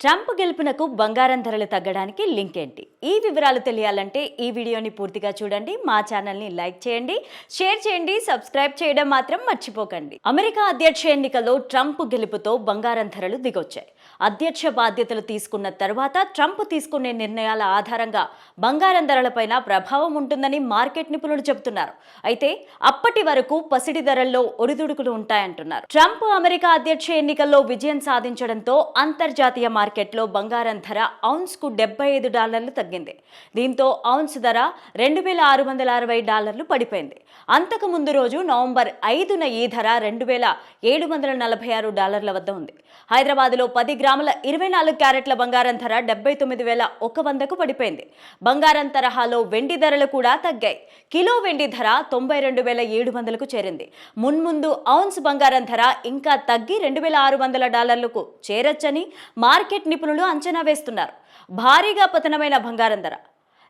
Trump గెలుపునకు బంగారం ధరలు తగ్గడానికి లింక్ ఏంటి? ఈ వివరాలు తెలియాలంటే ఈ వీడియోని పూర్తిగా చూడండి. మా ఛానల్ని లైక్ చేయండి, షేర్ చేయండి, సబ్స్క్రైబ్ చేయడం మాత్రం మర్చిపోకండి. అమెరికా అధ్యక్ష ఎన్నికల్లో ట్రంప్ గెలుపుతో బంగారం ధరలు దిగొచ్చాయి. అధ్యక్ష బాధ్యతలు తీసుకున్న తర్వాత ట్రంప్ తీసుకునే నిర్ణయాల ఆధారంగా బంగారం ధరలపైన ప్రభావం ఉంటుందని మార్కెట్ నిపుణులు చెబుతున్నారు. అయితే అప్పటి వరకు పసిడి ధరల్లో ఒడిదుడుకులు ఉంటాయంటున్నారు. ట్రంప్ అమెరికా అధ్యక్ష ఎన్నికల్లో విజయం సాధించడంతో అంతర్జాతీయ మార్కెట్లో బంగారం ధర ఔన్స్ కు $75 తగ్గింది. దీంతో ఔన్స్ ధర $2,660 పడిపోయింది. అంతకు ముందు రోజు నవంబర్ 5న ఈ ధర $2,746 వద్ద ఉంది. హైదరాబాద్లో 10 గ్రాముల 24 క్యారెట్ల బంగారం ధర 79,100కు పడిపోయింది. బంగారం తరహాలో వెండి ధరలు కూడా తగ్గాయి. కిలో వెండి ధర 92,700కు చేరింది. మున్ముందు ఔన్స్ బంగారం ధర ఇంకా తగ్గి $2,600కు చేరొచ్చని మార్కెట్ నిపుణులు అంచనా వేస్తున్నారు. భారీగా పతనమైన బంగారం ధర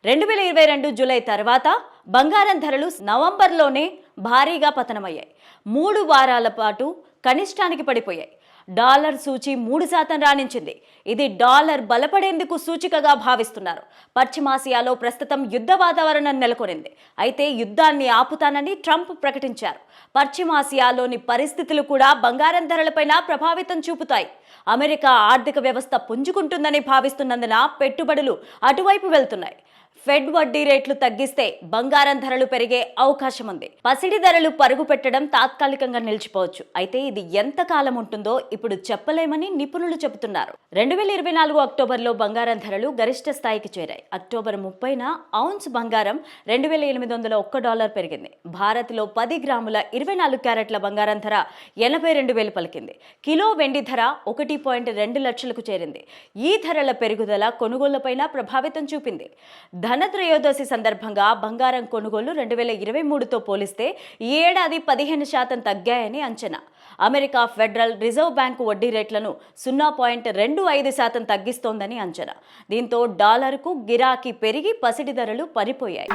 2022 జూలై తర్వాత బంగారం ధరలు నవంబర్లోనే భారీగా పతనమయ్యాయి. 3 వారాల పాటు కనిష్టానికి పడిపోయాయి. డాలర్ సూచి 3% రాణించింది. ఇది డాలర్ బలపడేందుకు సూచికగా భావిస్తున్నారు. పశ్చిమాసియాలో ప్రస్తుతం యుద్ధ వాతావరణం నెలకొనింది. అయితే యుద్ధాన్ని ఆపుతానని ట్రంప్ ప్రకటించారు. పశ్చిమాసియాలోని పరిస్థితులు కూడా బంగారం ధరలపైన ప్రభావితం చూపుతాయి. అమెరికా ఆర్థిక వ్యవస్థ పుంజుకుంటుందని భావిస్తున్నందున పెట్టుబడులు అటువైపు వెళ్తున్నాయి. ఫెడ్ వడ్డీ రేట్లు తగ్గిస్తే బంగారం ధరలు పెరిగే అవకాశం ఉంది. పసిడి ధరలు పరుగు పెట్టడం తాత్కాలికంగా నిలిచిపోవచ్చు. అయితే ఇది ఎంత కాలం ఉంటుందో ఇప్పుడు చెప్పలేమని నిపుణులు చెబుతున్నారు. 2024 అక్టోబర్లో బంగారం ధరలు గరిష్ట స్థాయికి చేరాయి. అక్టోబర్ 30న ఔన్స్ బంగారం $2,801 పెరిగింది. భారత్లో 10 గ్రాముల 24 క్యారెట్ల బంగారం ధర 82,000 పలికింది. కిలో వెండి ధర 1.2 లక్షలకు చేరింది. ఈ ధరల పెరుగుదల కొనుగోళ్లపైన ప్రభావితం చూపింది. ధనత్రయోదశి సందర్భంగా బంగారం కొనుగోళ్లు 2023తో పోలిస్తే ఈ ఏడాది 15% తగ్గాయని అంచనా. అమెరికా ఫెడరల్ రిజర్వ్ బ్యాంకు వడ్డీ రేట్లను 0.25% తగ్గిస్తోందని అంచనా. దీంతో డాలర్కు గిరాకీ పెరిగి పసిడి ధరలు పడిపోయాయి.